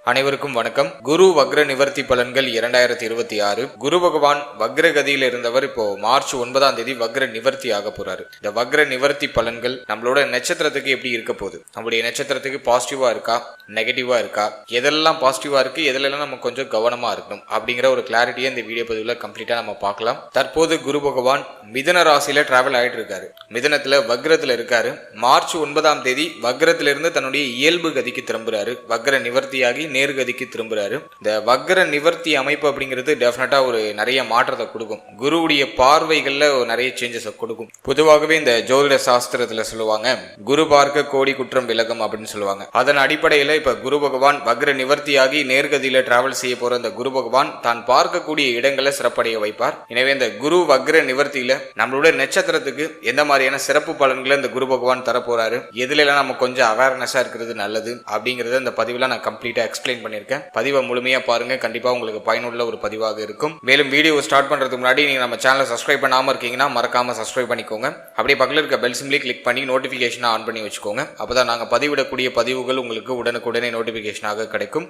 அனைவருக்கும் வணக்கம். குரு வக்ர நிவர்த்தி பலன்கள் 2026. குரு பகவான் வக்ர கதியில் இருந்தவர் இப்போ மார்ச் 9ஆம் தேதி வக்ர நிவர்த்தி ஆக போறாரு. இந்த வக்ர நிவர்த்தி பலன்கள் நம்மளோட நட்சத்திரத்துக்கு எப்படி இருக்க போகுது, நம்மளுடைய நட்சத்திரத்துக்கு பாசிட்டிவா இருக்கா நெகட்டிவா இருக்கா, எதெல்லாம் பாசிட்டிவா இருக்கு எதெல்லாம் நம்ம கொஞ்சம் கவனமா இருக்கணும் அப்படிங்கிற ஒரு கிளாரிட்டியை இந்த வீடியோ பதிவுல கம்ப்ளீட்டா நம்ம பார்க்கலாம். தற்போது குரு பகவான் மிதுன ராசியில டிராவல் ஆயிட்டு இருக்காரு. மிதுனத்துல வக்ரத்துல இருக்காரு. மார்ச் 9ஆம் தேதி வக்ரத்திலிருந்து தன்னுடைய இயல்பு கதிக்கு திரும்புறாரு. வக்ர நிவர்த்தியாகி நேர்கதிக்கு திரும்புறாரு. இந்த வக்ர நிவர்த்தி அமைப்பு அப்படிங்கிறது டெஃபினட்டா ஒரு நிறைய மாற்றத்தை கொடுக்கும். குருவுடைய பார்வைகள்ல நிறைய சேஞ்சஸ் கொடுக்கும். பொதுவாகவே இந்த ஜோதிட சாஸ்திரத்துல சொல்லுவாங்க, குரு பார்க்க கோடி குற்றம் விலகும் அப்படின்னு சொல்லுவாங்க. அதன் அடிப்படையில இப்ப குரு பகவான் வக்ர நிவர்த்தியாகி நேர்கதியில டிராவல் செய்ய போற இந்த குரு பகவான் தான் பார்க்கக்கூடிய இடங்களை சிறப்படைய வைப்பார். எனவே இந்த குரு வக்ர நிவர்த்தியில நம்மளுடைய நட்சத்திரத்துக்கு எந்த மாதிரியான சிறப்பு பலன்களை இந்த குரு பகவான் தரப்போறாரு, எதுல எல்லாம் நம்ம கொஞ்சம் அவேர்னஸா இருக்கிறது நல்லது அப்படிங்கறத இந்த பதிவுல நான் கம்ப்ளீட்டா எக்ஸ்பிளைன் பண்ணிருக்கேன். பதிவை முழுமையா பாருங்க, கண்டிப்பா உங்களுக்கு பயனுள்ள ஒரு பதிவாக இருக்கும். மேலும் வீடியோ ஸ்டார்ட் பண்றதுக்கு முன்னாடி நீங்க நம்ம சேனலை சப்ஸ்கிரைப் பண்ணாம இருக்கீங்கன்னா மறக்காம சப்ஸ்கிரைப் பண்ணிக்கோங்க. அப்படியே பக்கத்துல இருக்க பெல் சிம்பிளை கிளிக் பண்ணி நோட்டிபிகேஷன் ஆன் பண்ணி வச்சுக்கோங்க. அப்பதான் நாங்க பதிவிடக்கூடிய பதிவுகள் உங்களுக்கு உடனுக்குடனே நோட்டிபிகேஷனாக கிடைக்கும்.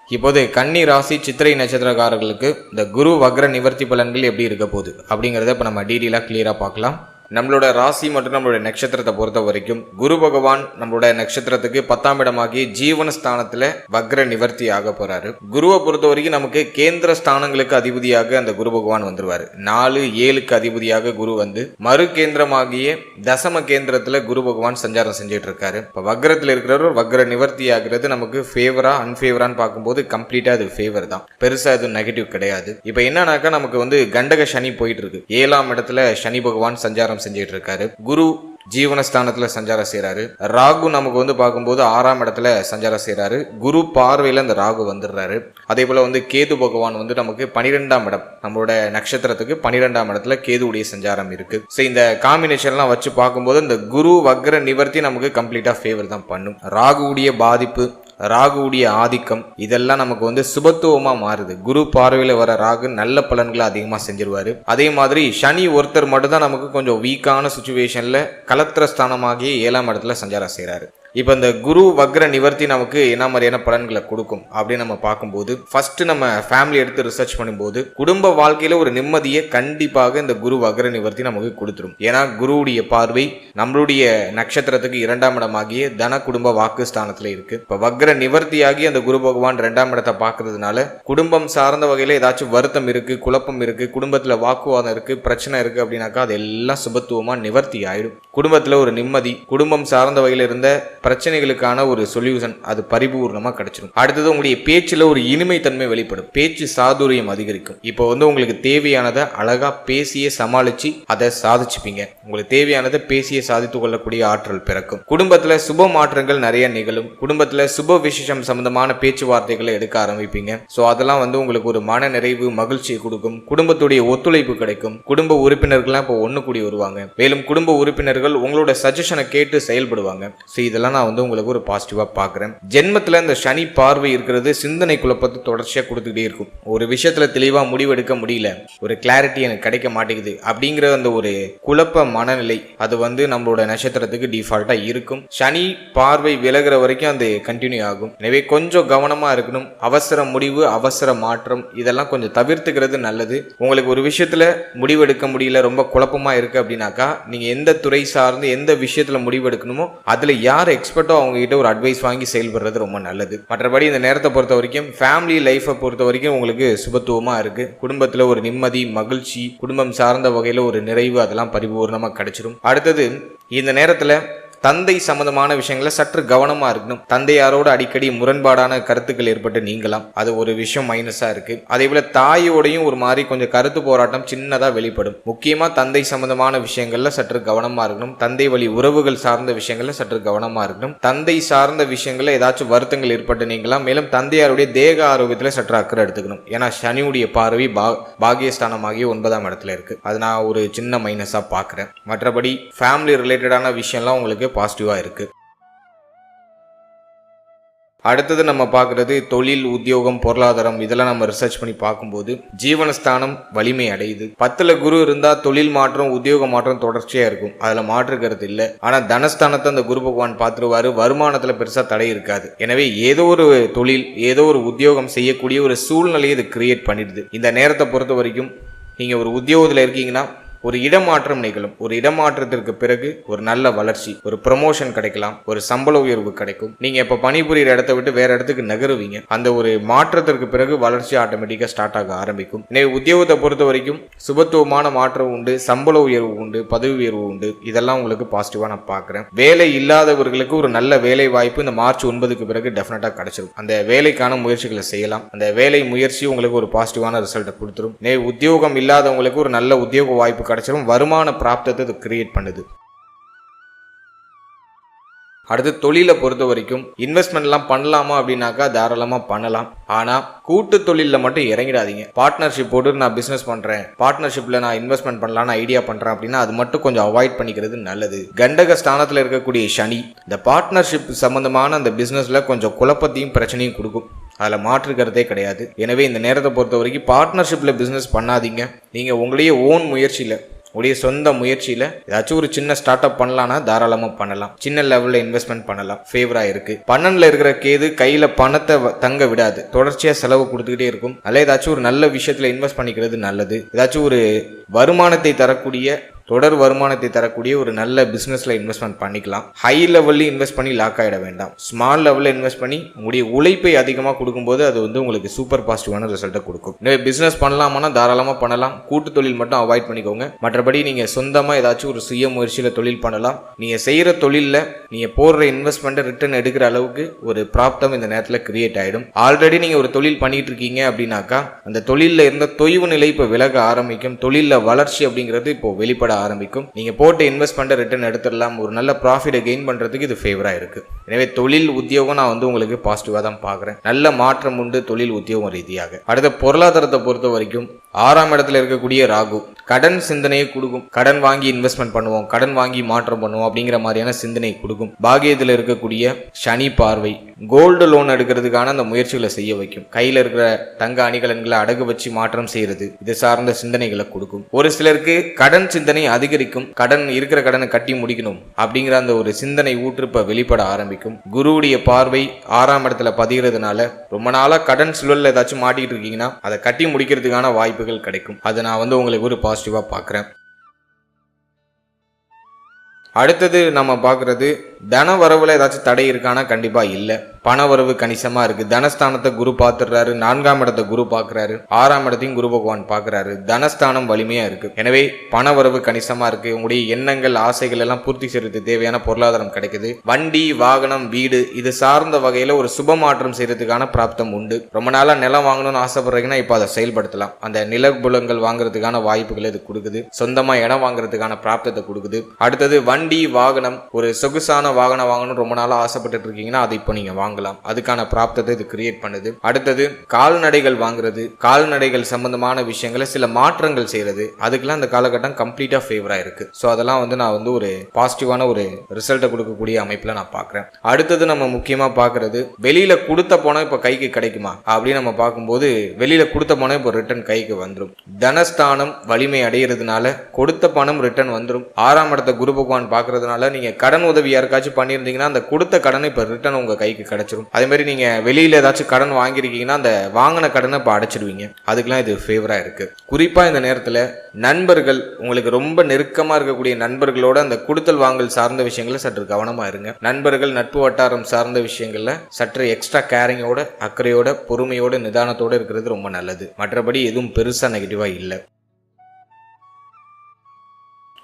இப்போது கன்னி ராசி சித்திரை நட்சத்திரக்காரர்களுக்கு இந்த குரு வக்ர நிவர்த்தி பலன்கள் எப்படி இருக்க போகுது அப்படிங்கறத இப்ப நம்ம டீடெயிலா கிளியரா பார்க்கலாம். நம்மளோட ராசி மற்றும் நம்மளோட நட்சத்திரத்தை பொறுத்த வரைக்கும் குரு பகவான் நம்மளோட நட்சத்திரத்துக்கு 10ஆம் இடமாகி ஜீவனஸ்தானத்துல வக்ர நிவர்த்தி ஆக போறாரு. குருவை பொறுத்த வரைக்கும் நமக்கு கேந்திர ஸ்தானங்களுக்கு அதிபதியாக அந்த குரு பகவான் வந்துருவாரு. 4, 7க்கு அதிபதியாக குரு வந்து மறு கேந்திரமாகிய தசம கேந்திரத்துல குரு பகவான் சஞ்சாரம் செஞ்சுட்டு இருக்காரு. இப்ப வக்ரத்துல இருக்கிறவர் வக்ர நிவர்த்தி ஆகிறது நமக்கு ஃபேவரா அன்ஃபேவரான்னு பார்க்கும்போது கம்ப்ளீட்டா அது ஃபேவர் தான், பெருசா அது நெகட்டிவ் கிடையாது. இப்ப என்னன்னாக்கா நமக்கு வந்து கண்டக சனி போயிட்டு இருக்கு. 7ஆம் இடத்துல சனி பகவான் சஞ்சாரம் செஞ்சிட்டு இருக்காரு. குரு ஜீவனஸ்தானத்துல சஞ்சாரம் செய்யறாரு. ராகு நமக்கு வந்து பார்க்கும்போது 6ஆம் இடத்துல சஞ்சாரம் செய்யறாரு. குரு பார்வையில அந்த ராகு வந்துடுறாரு. அதே போல வந்து கேது பகவான் வந்து நமக்கு 12ஆம் இடம், நம்மளோட நட்சத்திரத்துக்கு 12ஆம் இடத்துல கேதுவுடைய சஞ்சாரம் இருக்கு. சோ இந்த காம்பினேஷன் எல்லாம் வச்சு பார்க்கும்போது இந்த குரு வக்ர நிவர்த்தி நமக்கு கம்ப்ளீட்டா ஃபேவர் தான் பண்ணும். ராகுவுடைய பாதிப்பு, ராகுவுடைய ஆதிக்கம் இதெல்லாம் நமக்கு வந்து சுபத்துவமா மாறுது. குரு பார்வையில வர ராகு நல்ல பலன்களை அதிகமா செஞ்சிருவாரு. அதே மாதிரி சனி ஒருத்தர் மட்டும் தான் நமக்கு கொஞ்சம் வீக்கான சிச்சுவேஷன்ல கலத்திர ஸ்தானமாகிய 7ஆம் இடத்துல சஞ்சாரம் செய்யறாரு. இப்ப இந்த குரு வக்ர நிவர்த்தி நமக்கு என்ன மாதிரியான பலன்களை கொடுக்கும் அப்படின்னு நம்ம பார்க்கும்போது, ஃபர்ஸ்ட் நம்ம ஃபேமிலி எடுத்து ரிசர்ச் பண்ணும்போது குடும்ப வாழ்க்கையில ஒரு நிம்மதியை கண்டிப்பாக இந்த குரு வக்ர நிவர்த்தி நமக்கு கொடுத்துரும். ஏன்னா குருவுடைய பார்வை நம்மளுடைய நட்சத்திரத்துக்கு 2ஆம் இடமாகிய தன குடும்ப வாக்கு ஸ்தானத்துல இருக்கு. இப்ப வக்ர நிவர்த்தியாகி அந்த குரு பகவான் 2ஆம் இடத்தை பார்க்கறதுனால குடும்பம் சார்ந்த வகையில ஏதாச்சும் வருத்தம் இருக்கு, குழப்பம் இருக்கு, குடும்பத்துல வாக்குவாதம் இருக்கு, பிரச்சனை இருக்கு அப்படின்னாக்கா அது எல்லாம் சுபத்துவமா நிவர்த்தி ஆயிடும். குடும்பத்துல ஒரு நிம்மதி, குடும்பம் சார்ந்த வகையில இருந்த பிரச்சனைகளுக்கான ஒரு சொல்யூஷன் அது பரிபூர்ணமா கிடைச்சிடும். அடுத்தது உங்களுடைய பேச்சுல ஒரு இனிமை தன்மை வெளிப்படும், பேச்சு சாதுரியம் அதிகரிக்கும். இப்போ வந்து உங்களுக்கு தேவையானதை அழகா பேசியே சமாளிச்சு அதை சாதிச்சுப்பீங்க. உங்களுக்கு தேவையானதை பேசியே சாதித்து கொள்ளக்கூடிய ஆற்றல் பிறக்கும். குடும்பத்துல சுப மாற்றங்கள் நிறைய நிகழும். குடும்பத்துல சுப விசேஷம் சம்பந்தமான பேச்சுவார்த்தைகளை எடுக்க ஆரம்பிப்பீங்க. சோ அதெல்லாம் வந்து உங்களுக்கு ஒரு மன நிறைவு, மகிழ்ச்சியை கொடுக்கும். குடும்பத்துடைய ஒத்துழைப்பு கிடைக்கும். குடும்ப உறுப்பினர்கள்லாம் இப்போ ஒண்ணு கூடி வருவாங்க. மேலும் குடும்ப உறுப்பினர்கள் உங்களோட சஜஷனை கேட்டு செயல்படுவாங்க. சோ இதெல்லாம் நான் வந்து உங்களுக்கு ஒரு பாசிட்டிவா பாக்குறேன். ஜென்மத்துல இந்த சனி பார்வை இருக்கிறது சிந்தனை குழப்பத்தை தொடர்ச்சியா கொடுத்துக்கிட்டே இருக்கும். ஒரு விஷயத்துல தெளிவா முடிவெடுக்க முடியல, ஒரு கிளாரிட்டி எனக்கு கிடைக்க மாட்டேங்குது அப்படிங்கிற அந்த ஒரு குழப்ப மனநிலை அது வந்து நம்மளோட நட்சத்திரத்துக்கு டிஃபால்ட்டா இருக்கும். சனி பார்வை விலகிற வரைக்கும் அது கண்டினியூ ஆகும். எனவே கொஞ்சம் கவனமா இருக்கணும். அவசர முடிவு, அவசர மாற்றம் இதெல்லாம் கொஞ்சம் தவிர்த்துக்கிறது நல்லது. உங்களுக்கு ஒரு விஷயத்துல முடிவெடுக்க முடியல, ரொம்ப குழப்பமா இருக்கு அப்படின்னாக்கா நீங்க எந்த துறை சார்ந்து எந்த விஷயத்துல முடிவெடுக்கணுமோ அதுல யார் எக்ஸ்பர்ட்டோ அவங்க கிட்ட ஒரு அட்வைஸ் வாங்கி செயல்படுறது ரொம்ப நல்லது. மற்றபடி இந்த நேரத்தை பொறுத்த வரைக்கும் ஃபேமிலி லைஃபை பொறுத்த வரைக்கும் உங்களுக்கு சுபத்துவமா இருக்கு. குடும்பத்துல ஒரு நிம்மதி, மகிழ்ச்சி, குடும்பம் சார்ந்த வகையில ஒரு நிறைவு அதெல்லாம் பரிபூர்ணமா கிடைச்சிடும். அடுத்தது இந்த நேரத்துல தந்தை சம்பந்தமான விஷயங்கள சற்று கவனமா இருக்கணும். தந்தையாரோட அடிக்கடி முரண்பாடான கருத்துக்கள் ஏற்பட்டு நீங்கலாம், அது ஒரு விஷயம் மைனஸா இருக்கு. அதே போல தாயோடையும் ஒரு மாதிரி கொஞ்சம் கருத்து போராட்டம் சின்னதா வெளிப்படும். முக்கியமா தந்தை சம்பந்தமான விஷயங்கள்ல சற்று கவனமா இருக்கணும். தந்தை வழி உறவுகள் சார்ந்த விஷயங்கள்ல சற்று கவனமா இருக்கணும். தந்தை சார்ந்த விஷயங்கள்ல ஏதாச்சும் வருத்தங்கள் ஏற்பட்டு நீங்கலாம். மேலும் தந்தையாருடைய தேக ஆரோக்கியத்துல சற்று அக்கறை எடுத்துக்கணும். ஏன்னா சனியுடைய பார்வை பாகியஸ்தானமாகிய 9ஆம் இடத்துல இருக்கு. அது நான் ஒரு சின்ன மைனஸா பாக்குறேன். மற்றபடி ஃபேமிலி ரிலேட்டடான விஷயம்லாம் உங்களுக்கு பாசிட்டிவா இருக்கு. அடுத்தது நம்ம பார்க்கறது தொழில், உத்தியோகம், பொருளாதாரம். இதெல்லாம் நம்ம ரிசர்ச் பண்ணி பார்க்கும்போது ஜீவனஸ்தானம் வலிமை அடையுது. 10ல் குரு இருந்தா தொழில் மாற்றம், உத்தியோக மாற்றம் தொடர்ச்சியா இருக்கும், அதுல மாற்றுக்கிறது இல்லை. ஆனா தனஸ்தானத்தை அந்த குரு பகவான் பார்த்துருவாரு, வருமானத்துல பெருசா தடை இருக்காது. எனவே ஏதோ ஒரு தொழில், ஏதோ ஒரு உத்தியோகம் செய்யக்கூடிய ஒரு சூழ்நிலையை இது கிரியேட் பண்ணிடுது. இந்த நேரத்தை பொறுத்த வரைக்கும் நீங்க ஒரு உத்தியோகத்துல இருக்கீங்கன்னா ஒரு இடமாற்றம் நிகழும். ஒரு இடமாற்றத்திற்கு பிறகு ஒரு நல்ல வளர்ச்சி, ஒரு ப்ரமோஷன் கிடைக்கலாம், ஒரு சம்பள உயர்வு கிடைக்கும். நீங்க இப்ப பணிபுரியிற இடத்தை விட்டு வேற இடத்துக்கு நகருவீங்க. அந்த ஒரு மாற்றத்திற்கு பிறகு வளர்ச்சி ஆட்டோமேட்டிக்கா ஸ்டார்ட் ஆக ஆரம்பிக்கும். எனவே உத்தியோகத்தை பொறுத்த வரைக்கும் சுபத்துவமான மாற்றம் உண்டு, சம்பள உயர்வு உண்டு, பதவி உயர்வு உண்டு. இதெல்லாம் உங்களுக்கு பாசிட்டிவா நான் பாக்குறேன். வேலை இல்லாதவர்களுக்கு ஒரு நல்ல வேலை வாய்ப்பு இந்த மார்ச் 9க்கு பிறகு டெஃபினட்டா கிடைச்சிடும். அந்த வேலைக்கான முயற்சிகளை செய்யலாம். அந்த வேலை முயற்சி உங்களுக்கு ஒரு பாசிட்டிவான ரிசல்ட்டை கொடுத்துரும். உத்தியோகம் இல்லாதவங்களுக்கு ஒரு நல்ல உத்தியோக வாய்ப்பு கிடைச்சிடும். வருமான பிராப்தத்தை இது கிரியேட் பண்ணுது. அடுத்து தொழிலை பொறுத்த வரைக்கும் இன்வெஸ்ட்மெண்ட்லாம் பண்ணலாமா அப்படின்னாக்கா தாராளமா பண்ணலாம். ஆனா கூட்டு தொழில மட்டும் இறங்கிடாதீங்க. பார்ட்னர்ஷிப் போட்டு நான் பிசினஸ் பண்றேன், பார்ட்னர்ஷிப்ல நான் இன்வெஸ்ட்மெண்ட் பண்ணலாம்னு ஐடியா பண்றேன் அப்படின்னா அது மட்டும் கொஞ்சம் அவாய்ட் பண்ணிக்கிறது நல்லது. கண்டக ஸ்தானத்துல இருக்கக்கூடிய சனி இந்த பார்ட்னர்ஷிப் சம்பந்தமான அந்த பிசினஸ்ல கொஞ்சம் குழப்பத்தையும் பிரச்சனையும் கொடுக்கும், அதுல மாற்றுக்கிறதே கிடையாது. எனவே இந்த நேரத்தை பொறுத்த வரைக்கும் பார்ட்னர்ஷிப்ல பிசினஸ் பண்ணாதீங்க. நீங்க உங்களுடைய ஓன் முயற்சியில, உடைய சொந்த முயற்சியில ஏதாச்சும் ஒரு சின்ன ஸ்டார்ட் அப் பண்ணலாம்னா தாராளமா பண்ணலாம். சின்ன லெவல்ல இன்வெஸ்ட்மெண்ட் பண்ணலாம். ஃபேவரா இருக்கு. 12ல் இருக்கிற கேது கையில பணத்தை தங்க விடாது, தொடர்ச்சியா செலவு கொடுத்துக்கிட்டே இருக்கும். அல்ல ஏதாச்சும் ஒரு நல்ல விஷயத்துல இன்வெஸ்ட் பண்ணிக்கிறது நல்லது. ஏதாச்சும் ஒரு வருமானத்தை தரக்கூடிய, தொடர் வருமானத்தை தரக்கூடிய ஒரு நல்ல பிசினஸ்ல இன்வெஸ்ட்மெண்ட் பண்ணிக்கலாம். ஹை லெவல்ல இன்வெஸ்ட் பண்ணி லாக் ஆகிட வேண்டாம். ஸ்மால் லெவல்ல இன்வெஸ்ட் பண்ணி உங்களுடைய உழைப்பை அதிகமாக கொடுக்கும்போது அது உங்களுக்கு சூப்பர் பாசிட்டிவான ரிசல்ட்டை கொடுக்கும். எனவே பிசினஸ் பண்ணலாமான்னா தாராளமாக பண்ணலாம். கூட்டு தொழில் மட்டும் அவாய்ட் பண்ணிக்கோங்க. மற்றபடி நீங்க சொந்தமா ஏதாச்சும் ஒரு சுய முயற்சியில தொழில் பண்ணலாம். நீங்க செய்யற தொழில்ல நீங்க போடுற இன்வெஸ்ட்மெண்ட் ரிட்டர்ன் எடுக்கிற அளவுக்கு ஒரு பிராப்தம் இந்த நேரத்தில் கிரியேட் ஆயிடும். ஆல்ரெடி நீங்க ஒரு தொழில் பண்ணிட்டு இருக்கீங்க அப்படின்னாக்கா அந்த தொழில இருந்த தொய்வு நிலை இப்போ விலக ஆரம்பிக்கும். தொழில வளர்ச்சி அப்படிங்கிறது இப்போ வெளிப்பட ஆரம்பிக்கும். நீங்க போட்டு இன்வெஸ்ட்மெண்ட் ரிட்டர்ன் எடுத்துடலாம். ஒரு நல்ல ப்ராஃபிட்டை கெயின் பண்றதுக்கு இது ஃபேவரா இருக்கு. எனவே தொழில், உத்தியோகம் நான் உங்களுக்கு பாசிட்டிவா தான் பாக்குறேன். நல்ல மாற்றம் உண்டு தொழில், உத்தியோகம் ரீதியாக. அடுத்த பொருளாதாரத்தை பொறுத்த வரைக்கும் 6ஆம் இடத்துல இருக்கக்கூடிய ராகு கடன் சிந்தனையை கொடுக்கும். கடன் வாங்கி இன்வெஸ்ட்மெண்ட் பண்ணுவோம், கடன் வாங்கி மாற்றம் பண்ணுவோம் அப்படிங்கிற மாதிரியான சிந்தனை கொடுக்கும். பாகியத்தில் இருக்கக்கூடிய சனி பார்வை கோல்டு லோன் எடுக்கிறதுக்கான அந்த முயற்சிகளை செய்ய வைக்கும். கையில இருக்கிற தங்க அணிகலன்களை அடகு வச்சு மாற்றம் செய்யறது, இது சார்ந்த சிந்தனைகளை கொடுக்கும். ஒரு சிலருக்கு கடன் சிந்தனை அதிகரிக்கும். கடன் இருக்கிற கடனை கட்டி முடிக்கணும் அப்படிங்கிற அந்த ஒரு சிந்தனை ஊற்றுப்ப வெளிப்பட ஆரம்பிக்கும். குருவுடைய பார்வை 6ஆம் இடத்துல பதிகிறதுனால ரொம்ப நாளா கடன் சுழல்ல ஏதாச்சும் மாட்டிட்டு இருக்கீங்கன்னா அதை கட்டி முடிக்கிறதுக்கான வாய்ப்புகள் கிடைக்கும். அதை நான் உங்களுக்கு ஒரு பாசிட்டிவா பார்க்கிறேன். அடுத்தது நம்ம பார்க்கறது தன வரவுல ஏதாச்சும் தடை இருக்கானா கண்டிப்பா இல்லை. பண வரவு கணிசமா இருக்கு. தனஸ்தானத்தை குரு பார்த்துடுறாரு, 4ஆம் இடத்தை குரு பார்க்கிறாரு, 6ஆம் இடத்தையும் குரு பகவான் பார்க்கிறாரு. தனஸ்தானம் வலிமையா இருக்கு. எனவே பண வரவு கணிசமா இருக்கு. உங்களுடைய எண்ணங்கள், ஆசைகள் எல்லாம் பூர்த்தி செய்யறதுக்கு தேவையான பொருளாதாரம் கிடைக்குது. வண்டி, வாகனம், வீடு இது சார்ந்த வகையில ஒரு சுப மாற்றம் செய்யறதுக்கான பிராப்தம் உண்டு. ரொம்ப நாளா நிலம் வாங்கணும்னு ஆசைப்படுறீங்கன்னா இப்ப அதை செயல்படுத்தலாம். அந்த நிலபுலங்கள் வாங்குறதுக்கான வாய்ப்புகள் இது கொடுக்குது. சொந்தமா இடம் வாங்குறதுக்கான பிராப்தத்தை கொடுக்குது. அடுத்தது வண்டி, வாகனம், ஒரு சொகுசான வாகனம் வாங்கணும் ரொம்ப நாளா ஆசைப்பட்டு இருக்கீங்கன்னா அதை இப்போ நீங்க வாங்கலாம். அதுக்கான பிராப்தத்தை இது கிரியேட் பண்ணுது. அடுத்தது கால்நடைகள் வாங்குறது, கால்நடைகள் சம்பந்தமான விஷயங்களை சில மாற்றங்கள் செய்யறது, அதுக்கெல்லாம் இந்த காலகட்டம் கம்ப்ளீட்டா ஃபேவரா இருக்கு. ஸோ அதெல்லாம் நான் ஒரு பாசிட்டிவான ஒரு ரிசல்ட்டை கொடுக்கக்கூடிய அமைப்புல நான் பார்க்குறேன். அடுத்தது நம்ம முக்கியமா பார்க்கறது வெளியில கொடுத்த பணம் இப்போ கைக்கு கிடைக்குமா அப்படின்னு நம்ம பார்க்கும்போது வெளியில கொடுத்த பணம் இப்போ ரிட்டர்ன் கைக்கு வந்துடும். தனஸ்தானம் வலிமை அடைகிறதுனால கொடுத்த பணம் ரிட்டர்ன் வந்துடும். 6ஆம் இடத்தை குரு பகவான் பார்க்கறதுனால நீங்க கடன் உதவி யாருக்காச்சும் பண்ணியிருந்தீங்கன்னா அந்த கொடுத்த கடனை இப்போ ரிட்டர்ன் உங்க கைக்கு கிடைச்சிரும். அதே மாதிரி நீங்க வெளியில ஏதாச்சும் கடன் வாங்கியிருக்கீங்கன்னா அந்த வாங்கின கடனை இப்போ அடைச்சிடுவீங்க. அதுக்கெல்லாம் இது ஃபேவரா இருக்கு. குறிப்பா இந்த நேரத்தில் நண்பர்கள், உங்களுக்கு ரொம்ப நெருக்கமா இருக்கக்கூடிய நண்பர்களோட அந்த கொடுத்தல் வாங்கல் சார்ந்த விஷயங்கள சற்று கவனமா இருங்க. நண்பர்கள், நட்பு வட்டாரம் சார்ந்த விஷயங்கள்ல சற்று எக்ஸ்ட்ரா கேரிங்கோட, அக்கறையோட, பொறுமையோட, நிதானத்தோட இருக்கிறது ரொம்ப நல்லது. மற்றபடி எதுவும் பெருசா நெகட்டிவா இல்லை.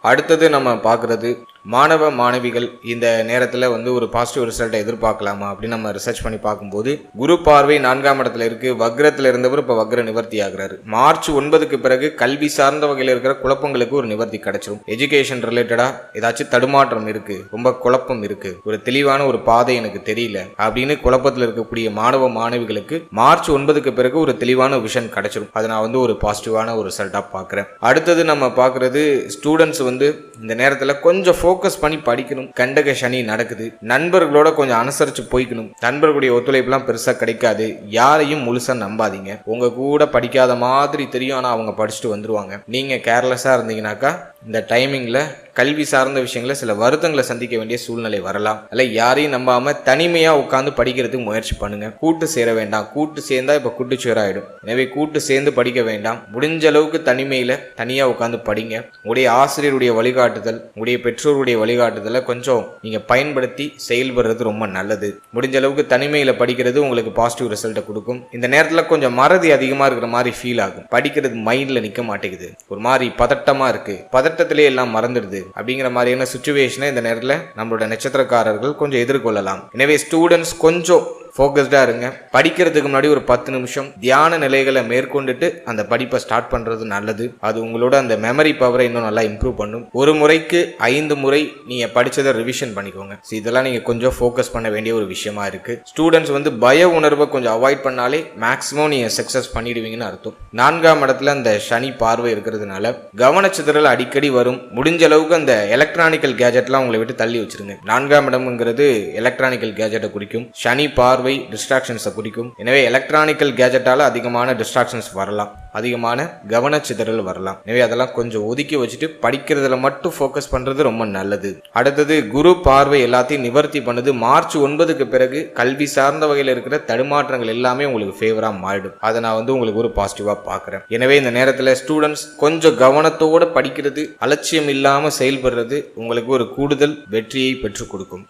அடுத்தது நம்ம பார்க்கறது மாணவ மாணவிகள் இந்த நேரத்தில் ஒரு பாசிட்டிவ் ரிசல்ட்டை எதிர்பார்க்கலாமா அப்படின்னு நம்ம ரிசர்ச் பண்ணி பார்க்கும்போது குரு பார்வை 4ஆம் இடத்துல இருக்கு. வக்ரத்தில் இருந்தவர் இப்போ வக்ர நிவர்த்தி ஆகிறாரு. மார்ச் 9க்கு பிறகு கல்வி சார்ந்த வகையில் இருக்கிற குழப்பங்களுக்கு ஒரு நிவர்த்தி கிடைச்சிடும். எஜுகேஷன் ரிலேட்டடா ஏதாச்சும் தடுமாற்றம் இருக்கு, ரொம்ப குழப்பம் இருக்கு, ஒரு தெளிவான ஒரு பாதை எனக்கு தெரியல அப்படின்னு குழப்பத்தில் இருக்கக்கூடிய மாணவ மாணவிகளுக்கு மார்ச் 9க்கு பிறகு ஒரு தெளிவான விஷன் கிடைச்சிடும். அதை நான் ஒரு பாசிட்டிவான ஒரு ரிசல்ட்டா பார்க்குறேன். அடுத்தது நம்ம பார்க்கறது ஸ்டூடெண்ட்ஸ் இந்த நேரத்தில் கொஞ்சம் ஃபோக்கஸ் பண்ணி படிக்கணும். கண்டக சனி நடக்குது. நண்பர்களோட கொஞ்சம் அனுசரிச்சு போய்க்கணும். நண்பர்களுடைய ஒத்துழைப்புலாம் பெருசா கிடைக்காது. யாரையும் முழுசா நம்பாதீங்க. உங்க கூட படிக்காத மாதிரி தெரியும், ஆனா அவங்க படிச்சுட்டு வந்துருவாங்க. நீங்க கேர்லெஸ்ஸா இருந்தீங்கன்னாக்கா இந்த டைமிங்ல கல்வி சார்ந்த விஷயங்கள சில வருத்தங்களை சந்திக்க வேண்டிய சூழ்நிலை வரலாம். அல்ல யாரையும் நம்பாம தனிமையா உட்கார்ந்து படிக்கிறதுக்கு முயற்சி பண்ணுங்க. கூட்டு சேர வேண்டாம். கூட்டு சேர்ந்தா இப்ப குட்டுச்சேர ஆயிடும். எனவே கூட்டு சேர்ந்து படிக்க வேண்டாம். முடிஞ்ச அளவுக்கு தனிமையில தனியா உட்கார்ந்து படிங்க. உங்களுடைய ஆசிரியருடைய வழிகாட்டுதல், உங்களுடைய பெற்றோருடைய வழிகாட்டுதலை கொஞ்சம் நீங்க பயன்படுத்தி செயல்படுறது ரொம்ப நல்லது. முடிஞ்ச அளவுக்கு தனிமையில படிக்கிறது உங்களுக்கு பாசிட்டிவ் ரிசல்ட்டை கொடுக்கும். இந்த நேரத்துல கொஞ்சம் மறதி அதிகமா இருக்கிற மாதிரி ஃபீல் ஆகும். படிக்கிறது மைண்ட்ல நிக்க மாட்டேங்குது. ஒரு மாதிரி பதட்டமா இருக்கு. பதட்டத்திலே எல்லாம் மறந்துடுது அப்படிங்கிற மாதிரியான சிச்சுவேஷனை இந்த நேரத்தில் நம்மளோட நட்சத்திரக்காரர்கள் கொஞ்சம் எதிர்கொள்ளலாம். எனவே ஸ்டூடெண்ட்ஸ் கொஞ்சம் ஃபோக்கஸ்டாக இருங்க. படிக்கிறதுக்கு முன்னாடி ஒரு 10 நிமிஷம் தியான நிலைகளை மேற்கொண்டுட்டு அந்த படிப்பை ஸ்டார்ட் பண்ணுறது நல்லது. அது உங்களோட அந்த மெமரி பவரை இன்னும் நல்லா இம்ப்ரூவ் பண்ணும். ஒரு முறைக்கு 5 முறை நீங்கள் படித்ததை ரிவிஷன் பண்ணிக்கோங்க. இதெல்லாம் நீங்கள் கொஞ்சம் ஃபோக்கஸ் பண்ண வேண்டிய ஒரு விஷயமா இருக்குது. ஸ்டூடெண்ட்ஸ் பய உணர்வை கொஞ்சம் அவாய்ட் பண்ணாலே மேக்ஸிமம் நீங்கள் சக்ஸஸ் பண்ணிடுவீங்கன்னு அர்த்தம். 4ஆம் இடத்துல அந்த சனி பார்வை இருக்கிறதுனால கவனச்சிதறல் அடிக்கடி வரும். முடிஞ்ச அளவுக்கு அந்த எலக்ட்ரானிக்கல் கேஜெட்லாம் உங்களை விட்டு தள்ளி வச்சிருங்க. 4ஆம் இடம்ங்கிறது எலக்ட்ரானிக்கல் கேஜெட்டை குறிக்கும். சனி பார்வை டிஸ்ட்ராக்ஷன்ஸை குறிக்கும். எனவே எலக்ட்ரானிக்கல் கேஜெட்டால அதிகமான டிஸ்ட்ராக்ஷன்ஸ் வரலாம், அதிகமான கவனச்சிதறல் வரலாம். எனவே அதெல்லாம் கொஞ்சம் ஒதுக்கி வச்சுட்டு படிக்கிறதுல மட்டும் ஃபோக்கஸ் பண்றது ரொம்ப நல்லது. அடுத்தது குரு பார்வை எல்லாத்தையும் நிவர்த்தி பண்ணுது. மார்ச் 9க்கு பிறகு கல்வி சார்ந்த வகையில் இருக்கிற தடுமாற்றங்கள் எல்லாமே உங்களுக்கு ஃபேவரா மாறிடும். அதை நான் உங்களுக்கு ஒரு பாசிட்டிவா பார்க்கிறேன். எனவே இந்த நேரத்தில் ஸ்டூடெண்ட்ஸ் கொஞ்சம் கவனத்தோட படிக்கிறது, அலட்சியம் இல்லாம செயல்படுறது உங்களுக்கு ஒரு கூடுதல் வெற்றியை பெற்றுக் கொடுக்கும்.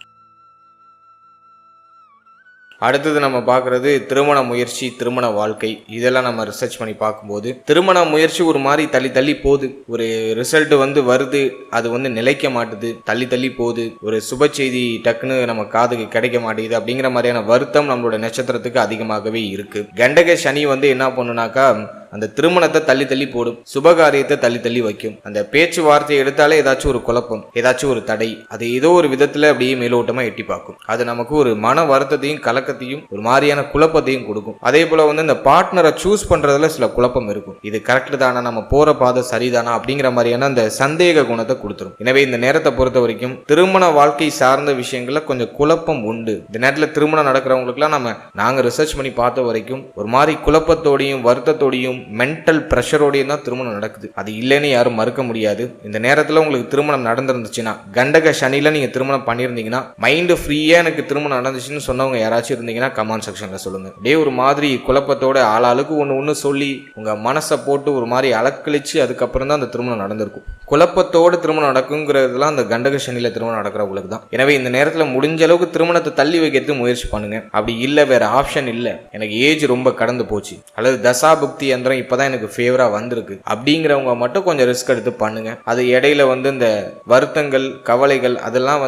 அடுத்தது நம்ம பார்க்கறது திருமண முயற்சி, திருமண வாழ்க்கை. இதெல்லாம் நம்ம ரிசர்ச் பண்ணி பார்க்கும்போது திருமண முயற்சி ஒரு மாதிரி தள்ளி போகுது. ஒரு ரிசல்ட் வருது, அது நிலைக்க மாட்டுது, தள்ளி போகுது. ஒரு சுப செய்தி டக்குன்னு நம்ம காதுக்கு கிடைக்க மாட்டேங்குது அப்படிங்கிற மாதிரியான வருத்தம் நம்மளோட நட்சத்திரத்துக்கு அதிகமாகவே இருக்கு. கண்டக சனி என்ன பண்ணுனாக்கா அந்த திருமணத்தை தள்ளி போடும், சுபகாரியத்தை தள்ளி வைக்கும். அந்த பேச்சுவார்த்தையை எடுத்தாலே ஏதாச்சும் ஒரு குழப்பம், ஏதாச்சும் ஒரு தடை, அது ஏதோ ஒரு விதத்துல அப்படியே மேலோட்டமா எட்டி பார்க்கும். அது நமக்கு ஒரு மன வருத்தத்தையும் கலக்கத்தையும் ஒரு மாதிரியான குழப்பத்தையும் கொடுக்கும். அதே போல இந்த பார்ட்னரை சூஸ் பண்றதுல சில குழப்பம் இருக்கும். இது கரெக்ட் தானா, நம்ம போற பாதை சரிதானா அப்படிங்கிற மாதிரியான அந்த சந்தேக குணத்தை கொடுத்துரும். எனவே இந்த நேரத்தை பொறுத்த வரைக்கும் திருமண வாழ்க்கை சார்ந்த விஷயங்கள்ல கொஞ்சம் குழப்பம் உண்டு. இந்த நேரத்தில் திருமணம் நடக்கிறவங்களுக்குலாம் நாங்க ரிசர்ச் பண்ணி பார்த்த வரைக்கும் ஒரு மாதிரி குழப்பத்தோடையும் வருத்தத்தோடையும் மென்டல் பிரஷரோடையும் தான் திருமணம் நடக்குது. அது இல்லைன்னு யாரும் மறுக்க முடியாது. இந்த நேரத்தில் உங்களுக்கு திருமணம் நடந்திருந்துச்சுன்னா, கண்டக சனியில நீங்க திருமணம் பண்ணியிருந்தீங்கன்னா, மைண்ட் ஃப்ரீயா எனக்கு திருமணம் நடந்துச்சுன்னு சொன்னவங்க யாராச்சும் இருந்தீங்கன்னா கமெண்ட் செக்ஷன்ல சொல்லுங்க. அப்படியே ஒரு மாதிரி குழப்பத்தோட ஆளாளுக்கு ஒன்று சொல்லி உங்க மனசை போட்டு ஒரு மாதிரி அலக்கழிச்சு அதுக்கப்புறம் தான் அந்த திருமணம் நடந்திருக்கும். குழப்பத்தோடு திருமணம் நடக்குங்கிறதுலாம் அந்த கண்டக சனியில திருமணம் நடக்கிறவங்களுக்கு தான். எனவே இந்த நேரத்தில் முடிஞ்ச அளவுக்கு திருமணத்தை தள்ளி வைக்கிறதுக்கு முயற்சி பண்ணுங்க. அப்படி இல்லை, வேற ஆப்ஷன் இல்லை, எனக்கு ஏஜ் ரொம்ப கடந்து போச்சு, அல்லது தசாபுக்தி யந்திரம் இப்பதான் எனக்கு ஃபேவரா வந்திருக்கு அப்படிங்கிறவங்க மட்டும் கொஞ்சம் ரிஸ்க் எடுத்து பண்ணுங்க. அது இடையில இந்த வருத்தங்கள், கவலைகள் அதெல்லாம்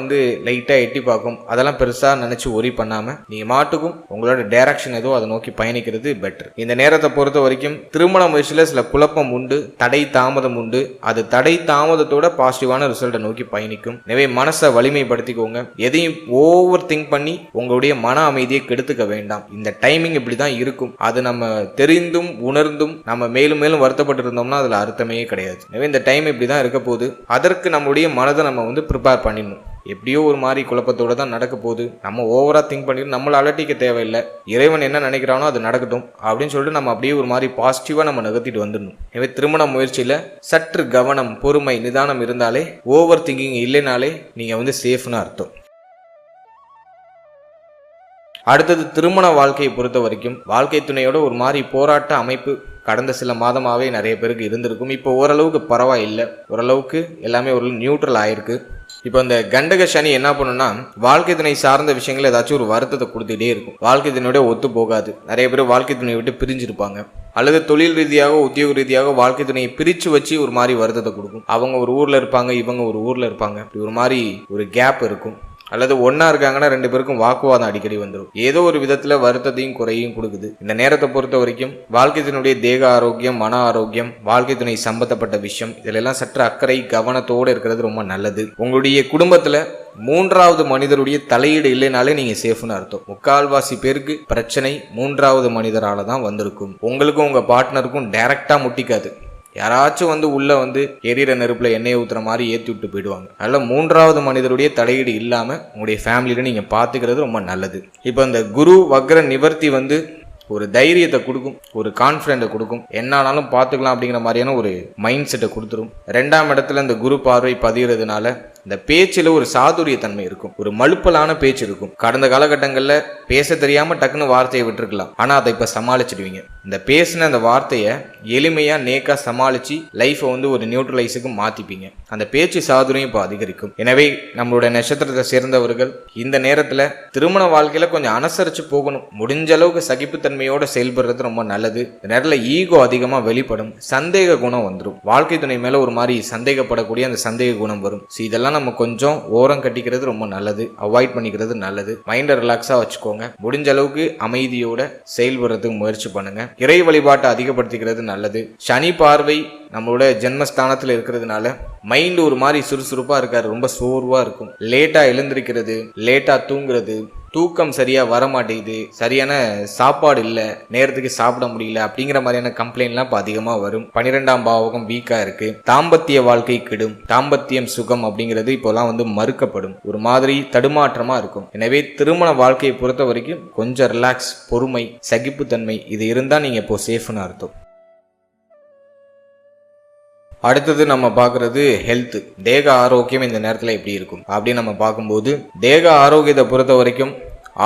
லைட்டா எட்டி பார்க்கும். அதெல்லாம் பெருசா நினைச்சு ஒரி பண்ணாம நீங்க மாட்டுக்கும் உங்களோட டைரக்ஷன் ஏதோ அதை நோக்கி பயணிக்கிறது பெட்டர். இந்த நேரத்தை பொறுத்த வரைக்கும் திருமண முயற்சியில சில குழப்பம் உண்டு, தடை தாமதம் உண்டு. அது தடை தாமதத்தோட பாசிட்டிவான ரிசல்ட்டை நோக்கி பயணிக்கும். எனவே மனசை வலிமைப்படுத்திக்கோங்க. எதையும் ஓவர் திங்க் பண்ணி உங்களுடைய மன அமைதியை கெடுத்துக்க வேண்டாம். இந்த டைமிங் இப்படிதான் இருக்கும். அது நம்ம தெரிந்தும் உணர்ந்தும் நம்ம மேலும் மேலும் வருத்தப்பட்டு இருந்தோம்னா அதுல அர்த்தமே கிடையாது. எனவே இந்த டைம் இப்படிதான் இருக்க போகுது. அதற்கு நம்முடைய மனதை நம்ம ப்ரிப்பேர் பண்ணிடணும். எப்படியோ ஒரு மாதிரி குழப்பத்தோட தான் நடக்க போகுது. நம்ம ஓவரா திங்க் பண்ணிட்டு நம்மளை அலட்டிக்க தேவையில்லை. இறைவன் என்ன நினைக்கிறானோ அது நடக்கட்டும் அப்படின்னு சொல்லிட்டு நம்ம அப்படியே ஒரு மாதிரி பாசிட்டிவா நம்ம நகர்த்திட்டு வந்துடணும். எனவே திருமண முயற்சியில சற்று கவனம், பொறுமை, நிதானம் இருந்தாலே, ஓவர் திங்கிங் இல்லைனாலே நீங்க சேஃப்னு அர்த்தம். அடுத்தது திருமண வாழ்க்கையை பொறுத்த வரைக்கும் வாழ்க்கை துணையோட ஒரு மாதிரி போராட்ட அமைப்பு கடந்த சில மாதமாகவே நிறைய பேருக்கு இருந்திருக்கும். இப்போ ஓரளவுக்கு பரவாயில்லை, ஓரளவுக்கு எல்லாமே ஒரு நியூட்ரல் ஆயிருக்கு. இப்போ இந்த கண்டக சனி என்ன பண்ணுன்னா வாழ்க்கை துணை சார்ந்த விஷயங்கள் ஏதாச்சும் ஒரு வருத்தத்தை கொடுத்துட்டே இருக்கும். வாழ்க்கை துணையோட ஒத்து போகாது. நிறைய பேர் வாழ்க்கை துணையை விட்டு பிரிஞ்சிருப்பாங்க, அல்லது தொழில் ரீதியாக உத்தியோக ரீதியாக வாழ்க்கை துணையை பிரித்து வச்சு ஒரு மாதிரி வருத்தத்தை கொடுக்கும். அவங்க ஒரு ஊரில் இருப்பாங்க, இவங்க ஒரு ஊரில் இருப்பாங்க, இப்படி ஒரு மாதிரி ஒரு கேப் இருக்கும். அல்லது ஒன்னா இருக்காங்கன்னா 2 பேருக்கும் வாக்குவாதம் அடிக்கடி வந்துடும். ஏதோ ஒரு விதத்துல வருத்தத்தையும் குறையும் கொடுக்குது. இந்த நேரத்தை பொறுத்த வரைக்கும் வாழ்க்கை துணையுடைய தேக ஆரோக்கியம், மன ஆரோக்கியம், வாழ்க்கை துணை சம்பந்தப்பட்ட விஷயம் இதெல்லாம் சற்று அக்கறை கவனத்தோடு இருக்கிறது ரொம்ப நல்லது. உங்களுடைய குடும்பத்துல 3வது மனிதருடைய தலையீடு இல்லைனாலே நீங்க சேஃப்னு அர்த்தம். 3/4 பேருக்கு பிரச்சனை 3வது மனிதரால தான் வந்திருக்கும். உங்களுக்கும் உங்க பார்ட்னருக்கும் டைரக்டா முட்டிக்காது. யாராச்சும் வந்து உள்ள வந்து எரியிற நெருப்புல எண்ணெயை ஊத்துற மாதிரி ஏற்றி விட்டு போயிடுவாங்க. அதனால 3வது மனிதருடைய தலையீடு இல்லாம உங்களுடைய ஃபேமிலியில நீங்க பாத்துக்கிறது ரொம்ப நல்லது. இப்போ இந்த குரு வக்ர நிவர்த்தி வந்து ஒரு தைரியத்தை கொடுக்கும், ஒரு கான்ஃபிடென்ட்டை கொடுக்கும், என்னானாலும் பார்த்துக்கலாம் அப்படிங்கிற மாதிரியான ஒரு மைண்ட் செட்டை கொடுத்துரும். 2ஆம் இடத்துல இந்த குரு பார்வை பதிகிறதுனால இந்த பேச்சில் ஒரு சாதுரியத்தன்மை இருக்கும், ஒரு மழுப்பலான பேச்சு இருக்கும். கடந்த காலகட்டங்களில் பேச தெரியாம டக்குன்னு வார்த்தையை விட்டுருக்கலாம், ஆனா அதை இப்ப சமாளிச்சிடுவீங்க. இந்த பேசின அந்த வார்த்தையை எளிமையா நேக்கா சமாளிச்சு லைஃபை வந்து ஒரு நியூட்ரலைஸுக்கு மாத்திப்பீங்க. அந்த பேச்சு சாதுரியம் இப்போ அதிகரிக்கும். எனவே நம்மளோட நட்சத்திரத்தை சேர்ந்தவர்கள் இந்த நேரத்துல திருமண வாழ்க்கையில கொஞ்சம் அனுசரிச்சு போகணும். முடிஞ்ச அளவுக்கு சகிப்புத்தன்மையோட செயல்படுறது ரொம்ப நல்லது. இந்த நேரத்தில் ஈகோ அதிகமா வெளிப்படும், சந்தேக குணம் வந்துடும். வாழ்க்கை துணை மேல ஒரு மாதிரி சந்தேகப்படக்கூடிய அந்த சந்தேக குணம் வரும். இதெல்லாம் நம்ம கொஞ்சம் ஓரம் கட்டிக்கிறது ரொம்ப நல்லது, அவாய்ட் பண்ணிக்கிறது நல்லது. மைண்டை ரிலாக்ஸா வச்சுக்கோங்க. முடிஞ்ச அளவுக்கு அமைதியோட செயல்படுறதுக்கு முயற்சி பண்ணுங்க. இறை வழிபாட்டை அதிகப்படுத்திக்கிறது நல்லது. சனி பார்வை நம்மளோட ஜென்மஸ்தானத்தில் இருக்கிறதுனால மைண்ட் ஒரு மாதிரி சுறுசுறுப்பா இருக்காரு, ரொம்ப சோர்வா இருக்கும். லேட்டா எழுந்திருக்கிறது, லேட்டா தூங்குறது, தூக்கம் சரியா வர மாட்டேங்குது, சரியான சாப்பாடு இல்லை, நேரத்துக்கு சாப்பிட முடியல அப்படிங்கிற மாதிரியான கம்ப்ளைண்ட்லாம் இப்போ அதிகமா வரும். 12ஆம் பாவகம் வீக்கா இருக்கு, தாம்பத்திய வாழ்க்கை கெடும், தாம்பத்தியம் சுகம் அப்படிங்கிறது இப்போலாம் வந்து மறுக்கப்படும், ஒரு மாதிரி தடுமாற்றமா இருக்கும். எனவே திருமண வாழ்க்கையை பொறுத்த வரைக்கும் கொஞ்சம் ரிலாக்ஸ், பொறுமை, சகிப்புத்தன்மை இது இருந்தா நீங்க இப்போ சேஃப்னு அர்த்தம். அடுத்தது நம்ம பார்க்கறது ஹெல்த், தேக ஆரோக்கியம் இந்த நேரத்தில் எப்படி இருக்கும் அப்படின்னு நம்ம பார்க்கும்போது, தேக ஆரோக்கியத்தை பொறுத்த வரைக்கும்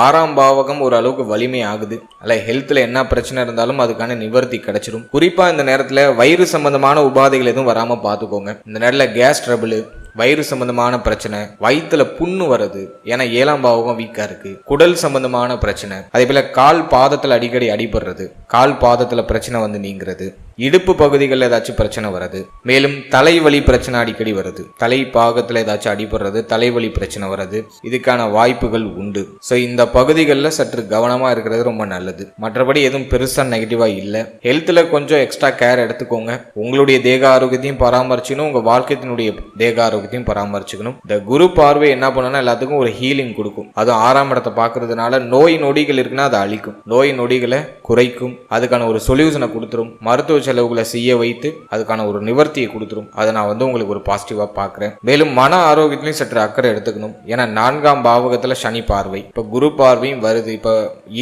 6ஆம் பாவகம் ஒரு அளவுக்கு வலிமை ஆகுது. அல்ல ஹெல்த்ல என்ன பிரச்சனை இருந்தாலும் அதுக்கான நிவர்த்தி கிடைச்சிடும். குறிப்பா இந்த நேரத்துல வயிறு சம்பந்தமான உபாதைகள் எதுவும் வராம பாத்துக்கோங்க. இந்த நேரத்துல கேஸ் ட்ரபிள், வயிறு சம்பந்தமான பிரச்சனை, வயிற்றுல புண்ணு வருது, ஏன்னா 7ஆம் பாவகம் வீக்கா இருக்கு. குடல் சம்பந்தமான பிரச்சனை, அதே போல கால் பாதத்துல அடிக்கடி அடிபடுறது, கால் பாதத்துல பிரச்சனை வந்து நீங்கிறது, இடுப்பு பகுதிகளில் ஏதாச்சும் பிரச்சனை வருது, மேலும் தலைவலி பிரச்சனை அடிக்கடி வருது, தலை பாகத்துல ஏதாச்சும் அடிபடுறது, தலைவலி பிரச்சனை வருது, இதுக்கான வாய்ப்புகள் உண்டு. ஸோ இந்த பகுதிகளில் சற்று கவனமா இருக்கிறது ரொம்ப நல்லது. மற்றபடி எதுவும் பெருசா நெகட்டிவா இல்லை. ஹெல்த்ல கொஞ்சம் எக்ஸ்ட்ரா கேர் எடுத்துக்கோங்க. உங்களுடைய தேக ஆரோக்கியத்தையும் பராமரிச்சுக்கணும், உங்க வாழ்க்கையினுடைய தேக ஆரோக்கியத்தையும் பராமரிச்சுக்கணும். இந்த குரு பார்வை என்ன பண்ணா எல்லாத்துக்கும் ஒரு ஹீலிங் கொடுக்கும். அது 6ஆம் இடத்தை பார்க்கறதுனால நோய் நொடிகள் இருக்குன்னா அதை அழிக்கும், நோய் நொடிகளை குறைக்கும், அதுக்கான ஒரு சொல்யூஷனை கொடுத்துரும், மருத்துவ செலவுகளை செய்ய வைத்து அதுக்கான ஒரு நிவர்த்தியை கொடுத்துரும். அதை நான் வந்து உங்களுக்கு ஒரு பாசிட்டிவா பார்க்கிறேன். மேலும் மன ஆரோக்கியத்திலையும் சற்று அக்கறை எடுத்துக்கணும். ஏன்னா 4ஆம் பாவகத்துல சனி பார்வை, இப்ப குரு பார்வையும் வருது. இப்ப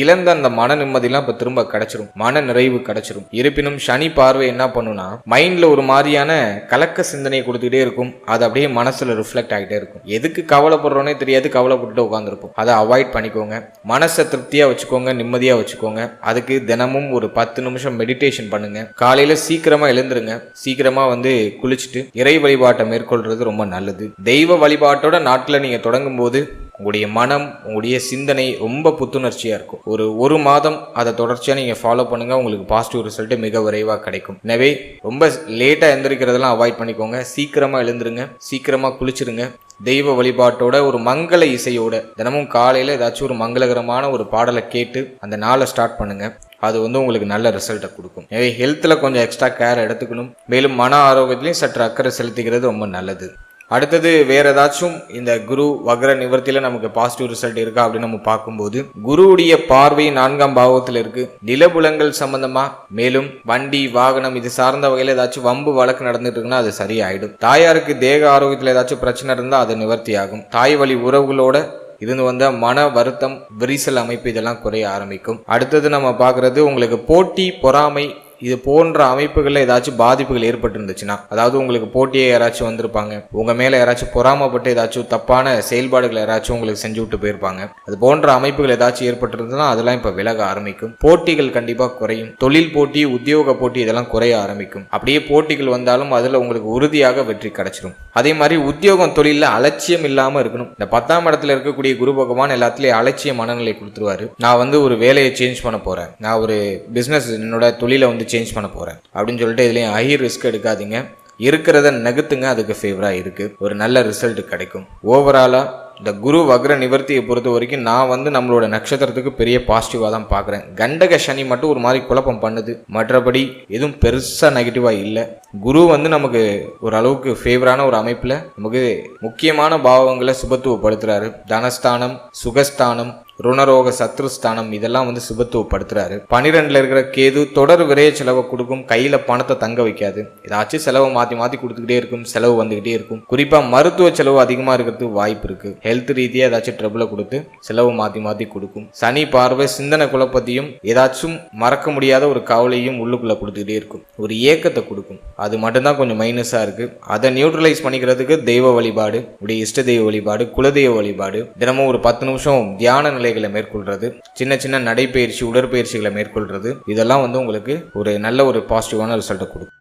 இழந்த அந்த மன நிம்மதியெல்லாம் இப்ப திரும்ப கிடைச்சிரும், மன நிறைவு கிடைச்சிரும். இருப்பினும் சனி பார்வை என்ன பண்ணுனா மைண்ட்ல ஒரு மாதிரியான கலக்க சிந்தனையை கொடுத்துக்கிட்டே இருக்கும். அது அப்படியே மனசுல ரிஃப்ளெக்ட் ஆகிட்டே இருக்கும். எதுக்கு கவலைப்படுறோன்னே தெரியாது, கவலைப்பட்டு உட்காந்துருப்போம். அதை அவாய்ட் பண்ணிக்கோங்க. மனசை திருப்தியா வச்சுக்கோங்க, நிம்மதியா வச்சுக்கோங்க. அதுக்கு தினமும் ஒரு 10 நிமிஷம் மெடிடேஷன் பண்ணுங்க. காலையில சீக்கிரமா எழுந்துருங்க, சீக்கிரமா வந்து குளிச்சுட்டு இறை வழிபாட்டை மேற்கொள்றது ரொம்ப நல்லது. தெய்வ வழிபாட்டோட நாட்களை நீங்க தொடங்கும் போது உங்களுடைய மனம், உங்களுடைய சிந்தனை ரொம்ப புத்துணர்ச்சியா இருக்கும். ஒரு மாதம் அதை தொடர்ச்சியா நீங்க ஃபாலோ பண்ணுங்க, உங்களுக்கு பாசிட்டிவ் ரிசல்ட் மிக விரைவாக கிடைக்கும். எனவே ரொம்ப லேட்டா எந்திரிக்கிறதெல்லாம் அவாய்ட் பண்ணிக்கோங்க. சீக்கிரமா எழுந்துருங்க, சீக்கிரமா குளிச்சிருங்க. தெய்வ வழிபாட்டோட ஒரு மங்கள இசையோட தினமும் காலையில ஏதாச்சும் ஒரு மங்களகரமான ஒரு பாடலை கேட்டு அந்த நாளை ஸ்டார்ட் பண்ணுங்க. அது வந்து உங்களுக்கு நல்ல ரிசல்ட்டை கொடுக்கும். எனவே ஹெல்த்தில் கொஞ்சம் எக்ஸ்ட்ரா கேர் எடுத்துக்கணும். மேலும் மன ஆரோக்கியத்திலையும் சற்று அக்கறை செலுத்திக்கிறது ரொம்ப நல்லது. அடுத்தது வேற ஏதாச்சும் இந்த குரு வக்ர நிவர்த்தியில நமக்கு பாசிட்டிவ் ரிசல்ட் இருக்கா அப்படின்னு நம்ம பார்க்கும்போது, குருவுடைய பார்வை 4ஆம் பாவத்தில் இருக்கு. நிலபுலங்கள் சம்பந்தமா, மேலும் வண்டி வாகனம் இது சார்ந்த வகையில ஏதாச்சும் வம்பு வழக்கு நடந்துட்டு இருக்குன்னா அது சரியாயிடும். தாயாருக்கு தேக ஆரோக்கியத்தில் ஏதாச்சும் பிரச்சனை இருந்தால் அது நிவர்த்தி ஆகும். தாய் வழி உறவுகளோட இருந்து வந்த மன வருத்தம், விரிசல் அமைப்பு இதெல்லாம் குறைய ஆரம்பிக்கும். அடுத்தது நம்ம பார்க்கறது உங்களுக்கு போட்டி, பொறாமை இது போன்ற அமைப்புகள்ல ஏதாச்சும் பாதிப்புகள் ஏற்பட்டு இருந்துச்சுன்னா, அதாவது உங்களுக்கு போட்டியே யாராச்சும் வந்திருப்பாங்க, உங்க மேல யாராச்சும் பொறாமப்பட்டு ஏதாச்சும் தப்பான செயல்பாடுகள் யாராச்சும் உங்களுக்கு செஞ்சு விட்டு போயிருப்பாங்க, அது போன்ற அமைப்புகள் ஏதாச்சும் ஏற்பட்டிருந்ததுன்னா அதெல்லாம் இப்ப விலக ஆரம்பிக்கும். போட்டிகள் கண்டிப்பா குறையும். தொழில் போட்டி, உத்தியோக போட்டி இதெல்லாம் குறைய ஆரம்பிக்கும். அப்படியே போட்டிகள் வந்தாலும் அதுல உங்களுக்கு உறுதியாக வெற்றி கிடைச்சிடும். அதே மாதிரி உத்தியோகம், தொழில அலட்சியம் இல்லாம இருக்கணும். இந்த 10ஆம் இடத்துல இருக்கக்கூடிய குரு பகவான் எல்லாத்துலயும் அலட்சிய மனநிலை கொடுத்துருவாரு. நான் வந்து ஒரு வேலையை சேஞ்ச் பண்ண போறேன், நான் ஒரு பிசினஸ் என்னோட தொழிலை வந்து சேஞ்ச் பண்ண போறேன் அப்படின்னு சொல்லிட்டு இதுலயும் ஹை ரிஸ்க் எடுக்காதீங்க. இருக்கிறத நகர்த்துங்க, அதுக்கு ஃபேவரா இருக்கு, ஒரு நல்ல ரிசல்ட் கிடைக்கும். ஓவராலா இந்த குரு வக்ர நிவர்த்தியை பொறுத்த வரைக்கும் நான் வந்து நம்மளோட நட்சத்திரத்துக்கு பெரிய பாசிட்டிவா தான் பார்க்குறேன். கண்டக சனி மட்டும் ஒரு மாதிரி குழப்பம் பண்ணுது, மற்றபடி எதுவும் பெருசா நெகட்டிவா இல்லை. குரு வந்து நமக்கு ஒரு அளவுக்கு ஃபேவரான ஒரு அமைப்புல நமக்கு முக்கியமான பாவங்களை சுபத்துவப்படுத்துறாரு. தனஸ்தானம், சுகஸ்தானம், ருணரோக சத்ருஸ்தானம் இதெல்லாம் வந்து சுபத்துவப்படுத்துறாரு. 12ல இருக்கிற கேது தொடர் விரைய செலவை கொடுக்கும், கையில பணத்தை தங்க வைக்காது. ஏதாச்சும் செலவை மாத்தி மாத்தி கொடுத்துக்கிட்டே இருக்கும், செலவு வந்துகிட்டே இருக்கும். குறிப்பா மருத்துவ செலவு அதிகமா இருக்கிறதுக்கு வாய்ப்பு இருக்கு. ஹெல்த் ரீதியா ஏதாச்சும் ட்ரபிளை கொடுத்து செலவு மாத்தி மாத்தி கொடுக்கும். சனி பார்வை சிந்தனை குழப்பத்தையும் ஏதாச்சும் மறக்க முடியாத ஒரு கவலையும் உள்ளுக்குள்ள கொடுத்துக்கிட்டே இருக்கும், ஒரு ஏக்கத்தை கொடுக்கும். அது மட்டும்தான் கொஞ்சம் மைனஸா இருக்கு. அதை நியூட்ரலைஸ் பண்ணிக்கிறதுக்கு தெய்வ வழிபாடு, உடைய இஷ்ட தெய்வ வழிபாடு, குலதெய்வ வழிபாடு, தினமும் ஒரு 10 நிமிஷம் தியான நிலைகளை மேற்கொள்றது, சின்ன சின்ன நடைப்பயிற்சி உடற்பயிற்சிகளை மேற்கொள்றது, இதெல்லாம் வந்து உங்களுக்கு ஒரு நல்ல ஒரு பாசிட்டிவான ரிசல்ட்டை கொடுக்கும்.